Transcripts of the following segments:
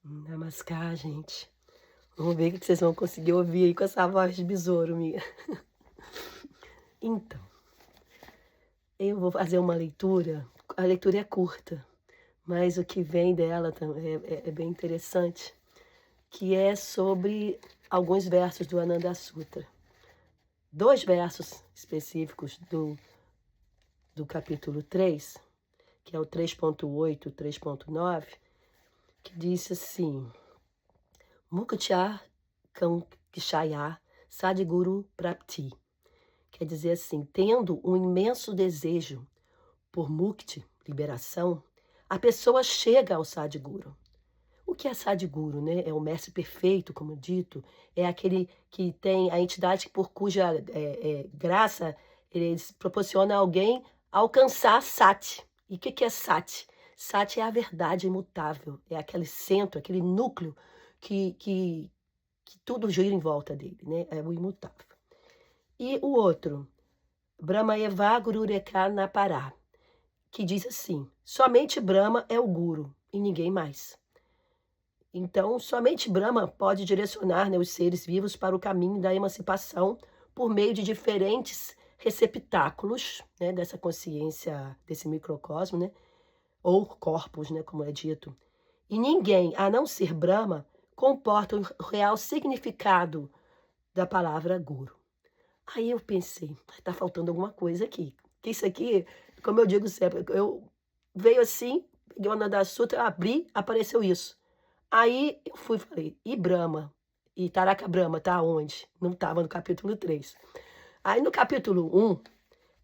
Namaskar, gente. Vamos ver o que vocês vão conseguir ouvir aí com essa voz de besouro minha. Então, eu vou fazer uma leitura, a leitura é curta, mas o que vem dela é bem interessante, que é sobre alguns versos do Ananda Sutra. 2 versos específicos do capítulo 3, que é o 3.8, 3.9, que diz assim: Mukti Kankshaya Sadhguru Prapti. Quer dizer assim, tendo um imenso desejo por mukti, liberação, a pessoa chega ao Sadhguru. O que é Sadhguru, né? É o mestre perfeito, como dito, é aquele que tem a entidade por cuja graça ele proporciona a alguém alcançar Sati. E o que é Sati? Sati é a verdade imutável, é aquele centro, aquele núcleo que tudo gira em volta dele, né? É o imutável. E o outro, Brahmayeva Gurureka Napará, que diz assim: somente Brahma é o guru e ninguém mais. Então, somente Brahma pode direcionar, né, os seres vivos para o caminho da emancipação por meio de diferentes receptáculos, né, dessa consciência, desse microcosmo, né, ou corpos, né, como é dito. E ninguém, a não ser Brahma, comporta o real significado da palavra guru. Aí eu pensei, está faltando alguma coisa aqui. Que isso aqui, como eu digo sempre, eu veio assim, peguei o Ananda Sutra, abri, apareceu isso. Aí eu fui e falei, e Brahma? E Taraka Brahma tá onde? Não estava no capítulo 3. Aí no capítulo 1,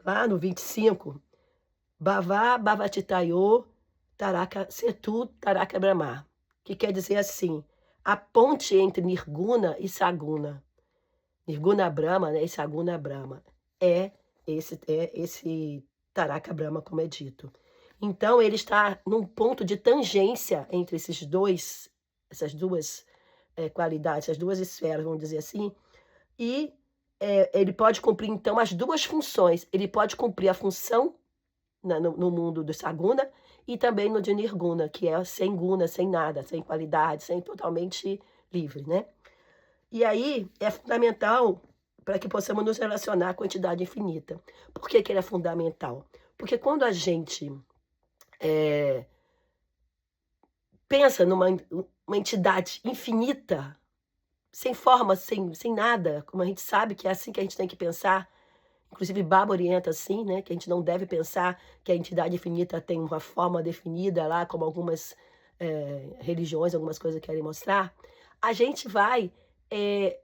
lá no 25, Bhava Bhavatitayo Taraka Setu Taraka Brahma, que quer dizer assim, a ponte entre Nirguna e Saguna. Nirguna Brahma, né, e Saguna Brahma, é esse Taraka Brahma, como é dito. Então ele está num ponto de tangência entre essas duas qualidades, essas duas esferas, vamos dizer assim, e ele pode cumprir então as duas funções. Ele pode cumprir a função no mundo do Saguna e também no de Nirguna, que é sem guna, sem nada, sem qualidade, sem totalmente livre, né? E aí é fundamental para que possamos nos relacionar com a entidade infinita. Por que ele é fundamental? Porque quando a gente pensa numa uma entidade infinita, sem forma, sem nada, como a gente sabe que é assim que a gente tem que pensar, inclusive Baba orienta assim, né, que a gente não deve pensar que a entidade infinita tem uma forma definida lá, como algumas religiões, algumas coisas querem mostrar, a gente vai eh,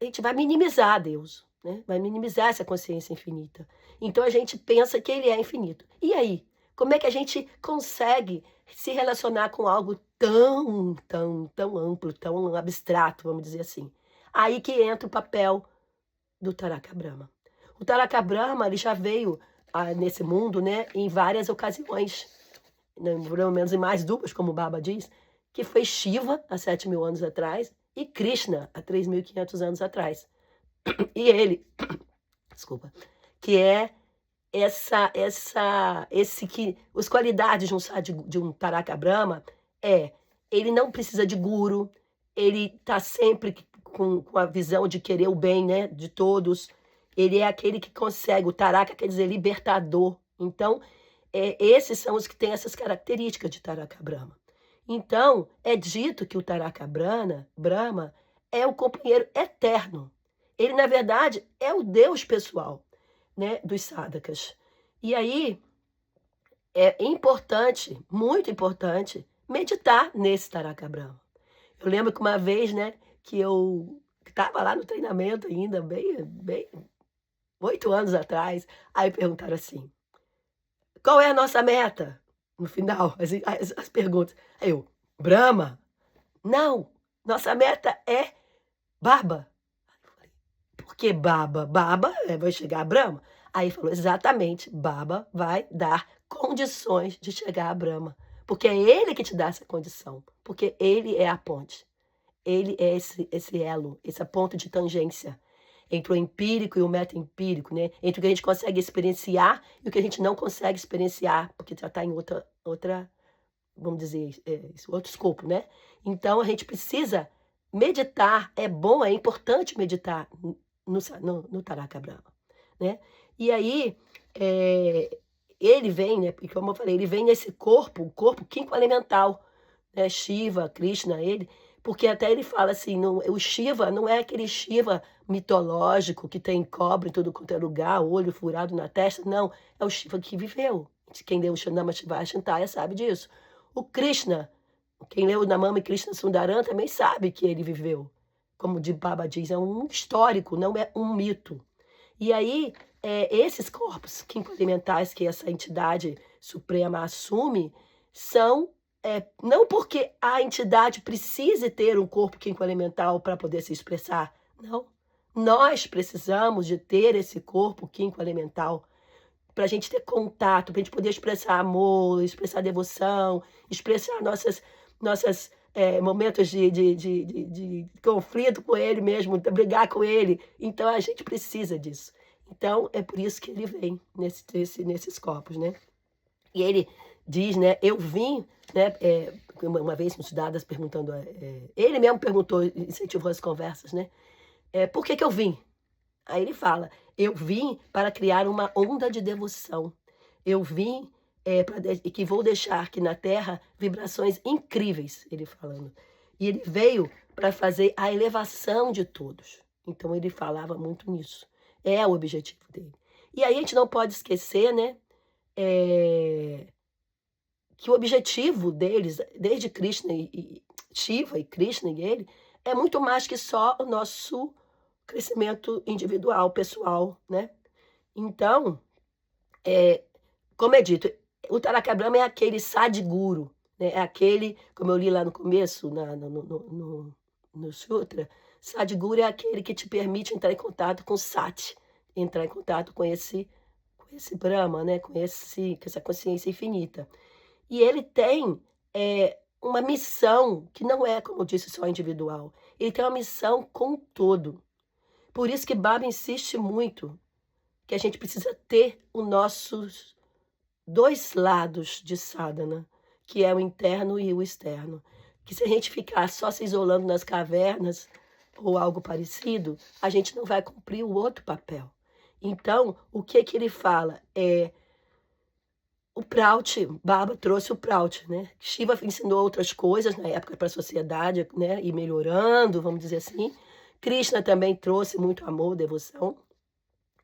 a gente vai minimizar Deus, né? Vai minimizar essa consciência infinita. Então a gente pensa que ele é infinito. E aí? Como é que a gente consegue se relacionar com algo tão amplo, tão abstrato, vamos dizer assim? Aí que entra o papel do Taraka Brahma. O Taraka Brahma ele já veio nesse mundo, né, em várias ocasiões, né, pelo menos em mais duplas, como o Baba diz, que foi Shiva há 7.000 anos atrás e Krishna há 3.500 anos atrás. E ele, desculpa, que é esse que as qualidades de um Taraka Brahma é, ele não precisa de guru, ele está sempre com a visão de querer o bem, né, de todos. Ele é aquele que consegue, o Taraka quer dizer libertador. Então, esses são os que têm essas características de Taraka Brahma. Então, é dito que o Taraka Brahma é o companheiro eterno. Ele, na verdade, é o Deus pessoal, né, dos sadhakas. E aí é importante, muito importante, meditar nesse Taraka Brahma. Eu lembro que uma vez, né, que eu estava lá no treinamento ainda, bem 8 anos atrás, aí perguntaram assim: qual é a nossa meta? No final, as perguntas. Aí eu, Brahma? Não, nossa meta é Baba. Por que Baba? Baba vai chegar a Brahma? Aí falou, exatamente, Baba vai dar condições de chegar a Brahma. Porque é ele que te dá essa condição. Porque ele é a ponte. Ele é esse elo, essa ponta de tangência entre o empírico e o meta-empírico, né? Entre o que a gente consegue experienciar e o que a gente não consegue experienciar, porque já está em outra vamos dizer, esse outro escopo, né? Então a gente precisa meditar, é bom, é importante meditar no Taraka Brahma, né? E aí, ele vem, né? Porque como eu falei, ele vem nesse corpo, o corpo quinto elemental, né? Shiva, Krishna, ele, porque até ele fala assim, não, o Shiva não é aquele Shiva mitológico que tem cobra em tudo quanto é lugar, olho furado na testa, não, é o Shiva que viveu. Quem leu o Namah Shivaya Shantaya sabe disso. O Krishna, quem leu o Namami Krishna Sundaram também sabe que ele viveu. Como o Baba diz, é um histórico, não é um mito. E aí, esses corpos quinto-elementais que essa entidade suprema assume são, não porque a entidade precise ter um corpo quinto-elemental para poder se expressar, não. Nós precisamos de ter esse corpo quinto-elemental para a gente ter contato, para a gente poder expressar amor, expressar devoção, expressar nossos momentos de conflito com ele mesmo, de brigar com ele. Então, a gente precisa disso. Então, é por isso que ele vem nesses corpos, né? E ele diz, né, eu vim, né, uma vez nos dadas perguntando, ele mesmo perguntou, incentivou as conversas, né? Por que eu vim? Aí ele fala, eu vim para criar uma onda de devoção. Eu vim e que vou deixar aqui na Terra vibrações incríveis, ele falando. E ele veio para fazer a elevação de todos. Então ele falava muito nisso. É o objetivo dele. E aí a gente não pode esquecer, né, que o objetivo deles, desde Krishna e Shiva e Krishna e ele, é muito mais que só o nosso crescimento individual, pessoal, né? Então, como é dito, o Taraka Brahma é aquele Sadguru, né? É aquele, como eu li lá no começo, no Sutra, Sadguru é aquele que te permite entrar em contato com Sat, entrar em contato com esse Brahma, né? Com essa consciência infinita. E ele tem uma missão que não é, como eu disse, só individual. Ele tem uma missão com o todo. Por isso que Baba insiste muito que a gente precisa ter os nossos dois lados de sadhana, que é o interno e o externo. Que se a gente ficar só se isolando nas cavernas ou algo parecido, a gente não vai cumprir o outro papel. Então, o que ele fala é o Praut, Baba trouxe o Praut, né? Shiva ensinou outras coisas na época para a sociedade, né? E melhorando, vamos dizer assim. Krishna também trouxe muito amor, devoção.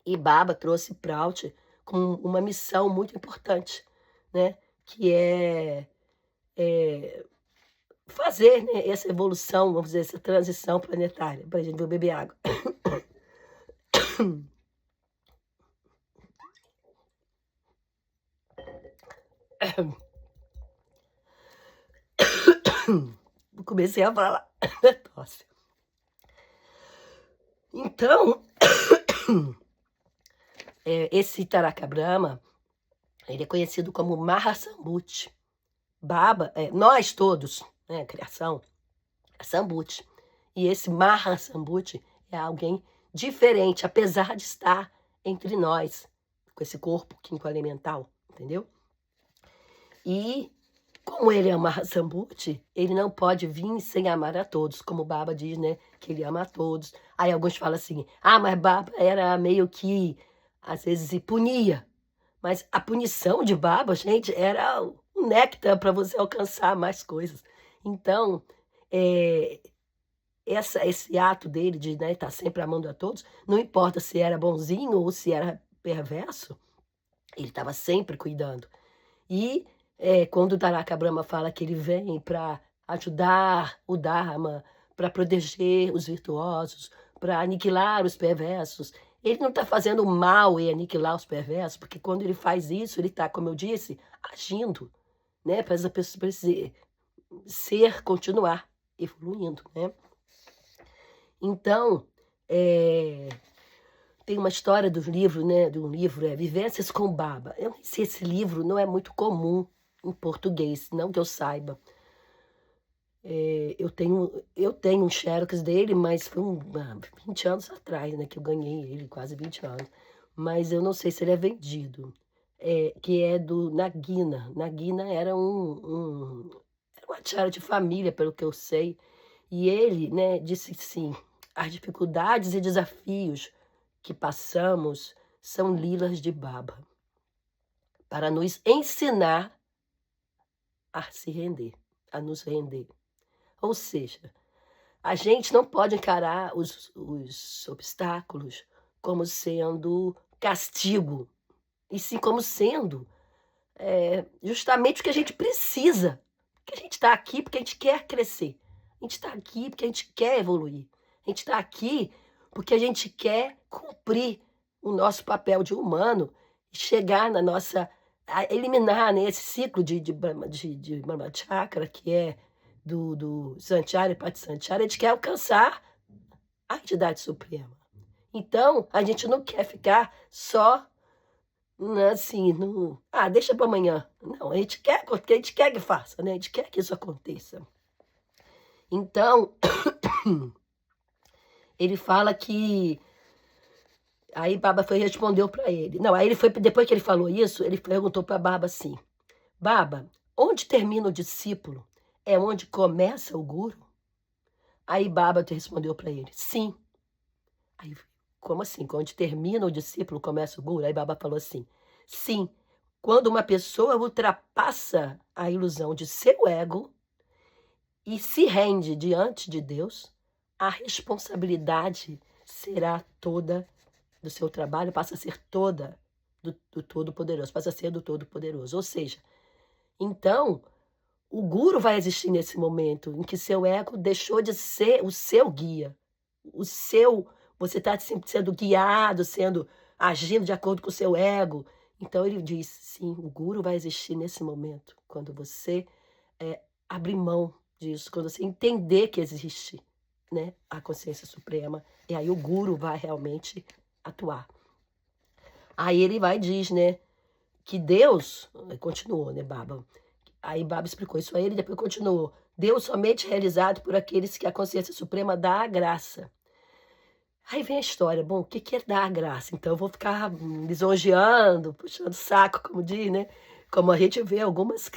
E Baba trouxe Praut com uma missão muito importante, né? Que é fazer, né, essa evolução, vamos dizer, essa transição planetária. Para a gente, vou beber água. Comecei a falar. Tosse. Então, esse Taraka Brahma, ele é conhecido como Mahasambhuti. Baba, nós todos, né, criação, é Sambhuti. E esse Mahasambhuti é alguém diferente, apesar de estar entre nós, com esse corpo quinto elemental, entendeu? E como ele é Mahasambhuti, ele não pode vir sem amar a todos, como o Baba diz, né, que ele ama a todos. Aí alguns falam assim, mas Baba era meio que, às vezes, punia. Mas a punição de Baba, gente, era o néctar para você alcançar mais coisas. Então, esse ato dele de estar sempre amando a todos, não importa se era bonzinho ou se era perverso, ele estava sempre cuidando. E quando o Taraka Brahma fala que ele vem para ajudar o Dharma, para proteger os virtuosos, para aniquilar os perversos, ele não está fazendo mal e aniquilar os perversos, porque quando ele faz isso, ele está, como eu disse, agindo, né, para essa pessoa continuar evoluindo, né? Então, tem uma história do livro, né, de um livro, Vivências com Baba. Eu não sei, esse livro não é muito comum em português, não que eu saiba. Eu tenho um xerox dele, mas foi 20 anos atrás, né, que eu ganhei ele, quase 20 anos. Mas eu não sei se ele é vendido. que é do Nagina. Nagina era um acharya de família, pelo que eu sei, e ele, né, disse assim: "As dificuldades e desafios que passamos são lilas de Baba, para nos ensinar a se render, a nos render". Ou seja, a gente não pode encarar os obstáculos como sendo castigo, e sim como sendo, justamente o que a gente precisa. Porque a gente está aqui porque a gente quer crescer. A gente está aqui porque a gente quer evoluir. A gente está aqui porque a gente quer cumprir o nosso papel de humano e chegar na nossa eliminar, né, esse ciclo de Brahmachakra, que é do Sanchara e Patisanchara. A gente quer alcançar a entidade suprema. Então, a gente não quer ficar só, né, assim, no deixa para amanhã. Não, a gente quer que faça, né, a gente quer que isso aconteça. Então, ele fala que aí Baba foi e respondeu para ele. Não, aí ele foi, depois que ele falou isso, ele perguntou para Baba assim: "Baba, onde termina o discípulo? É onde começa o guru?" Aí Baba respondeu para ele: "Sim." Aí, como assim? Onde termina o discípulo, começa o guru? Aí Baba falou assim: "Sim, quando uma pessoa ultrapassa a ilusão de seu ego e se rende diante de Deus, a responsabilidade será toda do seu trabalho, passa a ser toda do Todo-Poderoso, passa a ser do Todo-Poderoso." Ou seja, então, o guru vai existir nesse momento em que seu ego deixou de ser o seu guia, o seu, você está sendo guiado, agindo de acordo com o seu ego. Então ele diz, sim, o guru vai existir nesse momento, quando você abrir mão disso, quando você entender que existe, né, a consciência suprema, e aí o guru vai realmente atuar. Aí ele vai e diz, né, que Deus, continuou, né, Baba? Aí Baba explicou isso a ele e depois continuou. Deus somente realizado por aqueles que a consciência suprema dá a graça. Aí vem a história, bom, o que é dar a graça? Então eu vou ficar lisonjeando, puxando saco, como diz, né? Como a gente vê algumas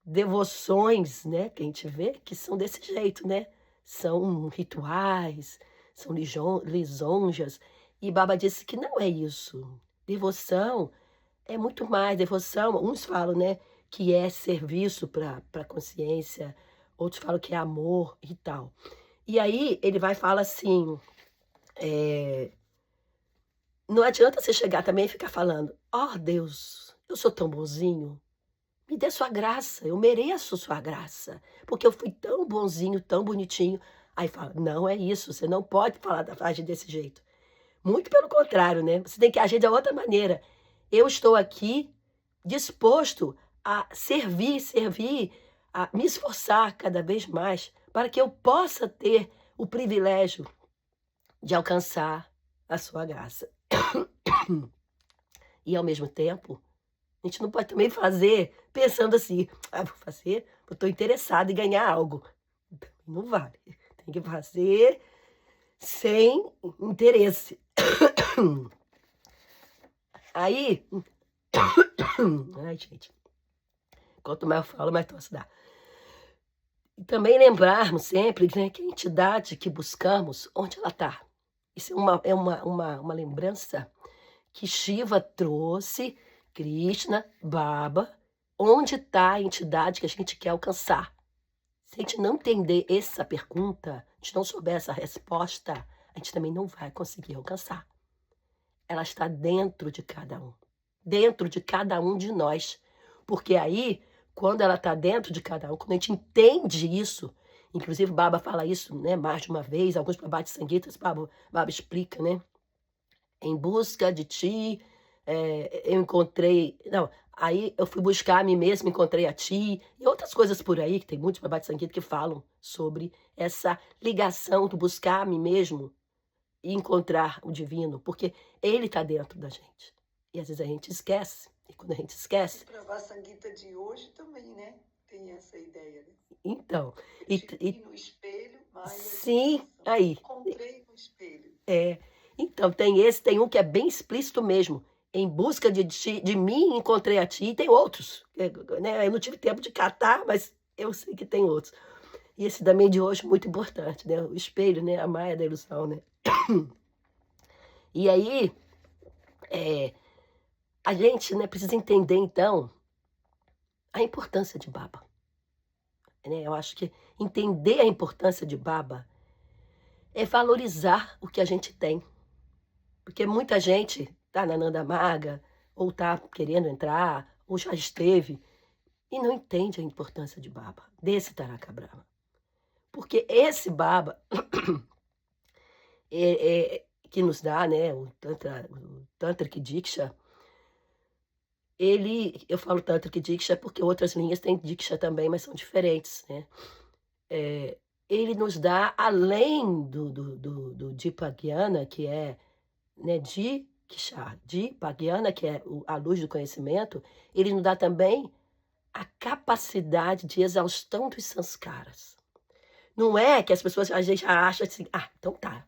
devoções, né, que a gente vê que são desse jeito, né? São rituais, são lisonjas. E Baba disse que não é isso. Devoção é muito mais. Devoção, uns falam, né, que é serviço para a consciência, outros falam que é amor e tal. E aí ele vai falar assim, não adianta você chegar também e ficar falando, ó Deus, eu sou tão bonzinho, me dê sua graça, eu mereço sua graça, porque eu fui tão bonzinho, tão bonitinho. Aí fala, não é isso, você não pode agir desse jeito. Muito pelo contrário, né? Você tem que agir de outra maneira. Eu estou aqui disposto a servir, a me esforçar cada vez mais para que eu possa ter o privilégio de alcançar a sua graça. E ao mesmo tempo, a gente não pode também fazer pensando assim, vou fazer, eu estou interessado em ganhar algo. Não vale. Tem que fazer sem interesse. Aí, ai gente, quanto mais eu falo, mais tosse dá. E também lembrarmos sempre, né, que a entidade que buscamos, onde ela está. Isso é uma lembrança que Shiva trouxe, Krishna, Baba, onde está a entidade que a gente quer alcançar. Se a gente não entender essa pergunta, a gente não souber essa resposta, a gente também não vai conseguir alcançar. Ela está dentro de cada um de nós. Porque aí, quando ela está dentro de cada um, quando a gente entende isso, inclusive Baba fala isso, né, mais de uma vez, alguns Prabhati Sangitas, Baba explica, né? Em busca de ti, eu encontrei... Não, aí eu fui buscar a mim mesmo, encontrei a ti, e outras coisas por aí, que tem muitos Prabhati Sangitas que falam sobre essa ligação do buscar a mim mesmo e encontrar o divino, porque ele está dentro da gente. E às vezes a gente esquece, e quando a gente esquece... O Prabhati Sangita de hoje também, né? Tem essa ideia, né? Então... Eu te vi no espelho, Maia. Sim, aí. Encontrei no espelho. Então, tem um que é bem explícito mesmo. Em busca de mim, encontrei a ti, e tem outros, né, eu não tive tempo de catar, mas eu sei que tem outros. E esse também de hoje muito importante, né, o espelho, né, a Maia da ilusão, né. E aí, eh, a gente, né, precisa entender então a importância de Baba, né, eu acho que entender a importância de Baba é valorizar o que a gente tem, porque muita gente tá na Nanda Marga, ou tá querendo entrar, ou já esteve, e não entende a importância de Baba, desse Taraka Brahma. Porque esse Baba que nos dá, né, o Tantric Diksha, eu falo Tantric Diksha porque outras linhas têm Diksha também, mas são diferentes, né. Ele nos dá, além do Dipagyana, que é, né, Diksha, Dipagyana, que é a luz do conhecimento, ele nos dá também a capacidade de exaustão dos sanskaras. Não é que as pessoas às vezes já acham assim: "Ah, então tá,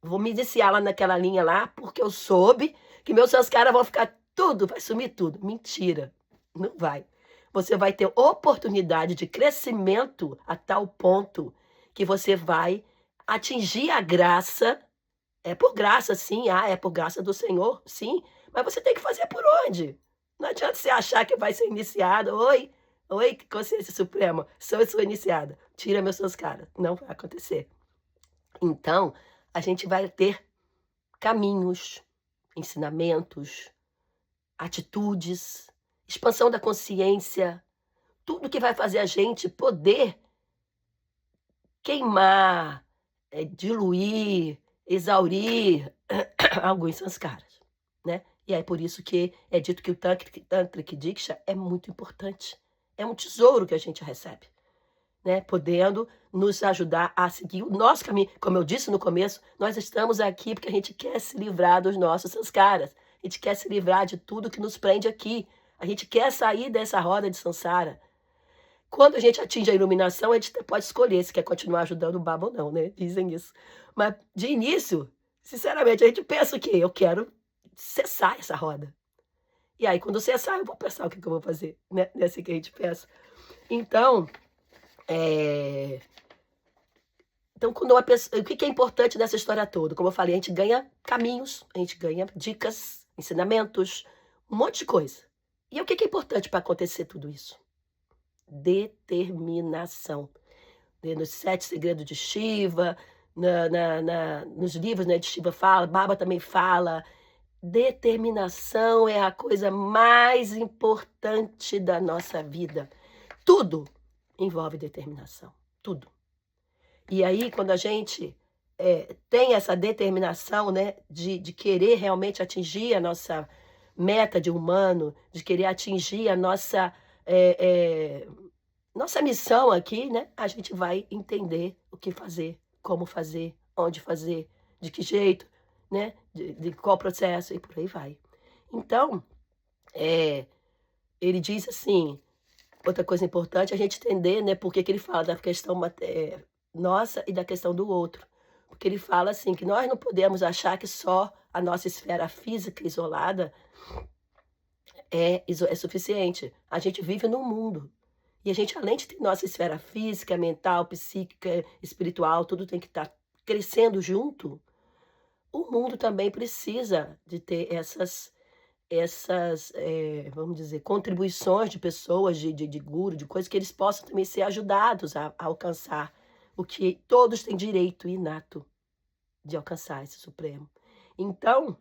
vou me iniciar lá naquela linha lá, porque eu soube que meus sanskaras vão ficar tudo, vai sumir tudo". Mentira, não vai. Você vai ter oportunidade de crescimento a tal ponto que você vai atingir a graça. É por graça sim, é por graça do Senhor, sim, mas você tem que fazer por onde? Não adianta você achar que vai ser iniciado: "Oi, oi, consciência suprema, sou sua iniciada, tira meus sanskaras". Não vai acontecer. Então, a gente vai ter caminhos, ensinamentos, atitudes, expansão da consciência, tudo que vai fazer a gente poder queimar, diluir, exaurir alguns sanskaras, né. E é por isso que é dito que o Tantric Diksha é muito importante. É um tesouro que a gente recebe, né, podendo nos ajudar a seguir o nosso caminho. Como eu disse no começo, nós estamos aqui porque a gente quer se livrar dos nossos sanskaras, a gente quer se livrar de tudo que nos prende aqui, a gente quer sair dessa roda de samsara. Quando a gente atinge a iluminação, a gente até pode escolher se quer continuar ajudando o Baba ou não, né, dizem isso. Mas de início, sinceramente, a gente pensa o quê? Eu quero cessar essa roda. E aí quando cessar eu vou pensar o que que eu vou fazer, né, não é assim que a gente pensa. Então, eh Então, quando uma pessoa, o que que é importante dessa história toda? Como eu falei, a gente ganha caminhos, a gente ganha dicas, ensinamentos, um monte de coisa. E o que que é importante para acontecer tudo isso? Determinação. Né, nos 7 segredos de Shiva, nos livros, né, de Shiva fala, Baba também fala, determinação é a coisa mais importante da nossa vida. Tudo envolve determinação, tudo. E aí, quando a gente, tem essa determinação, né, de querer realmente atingir a nossa meta de humano, de querer atingir a nossa missão aqui, né, a gente vai entender o que fazer, como fazer, onde fazer, de que jeito, né, de qual processo e por aí vai. Então, eh, ele diz assim, outra coisa importante é a gente entender, né, por que que ele fala da questão nossa e da questão do outro. Porque ele fala assim, que nós não podemos achar que só a nossa esfera física isolada é suficiente. A gente vive num mundo. E a gente, além de ter nossa esfera física, mental, psíquica, espiritual, tudo tem que estar crescendo junto, o mundo também precisa de ter vamos dizer, contribuições de pessoas, de guru, de coisas que eles possam também ser ajudados a alcançar o que todos têm direito inato de alcançar esse supremo. Então,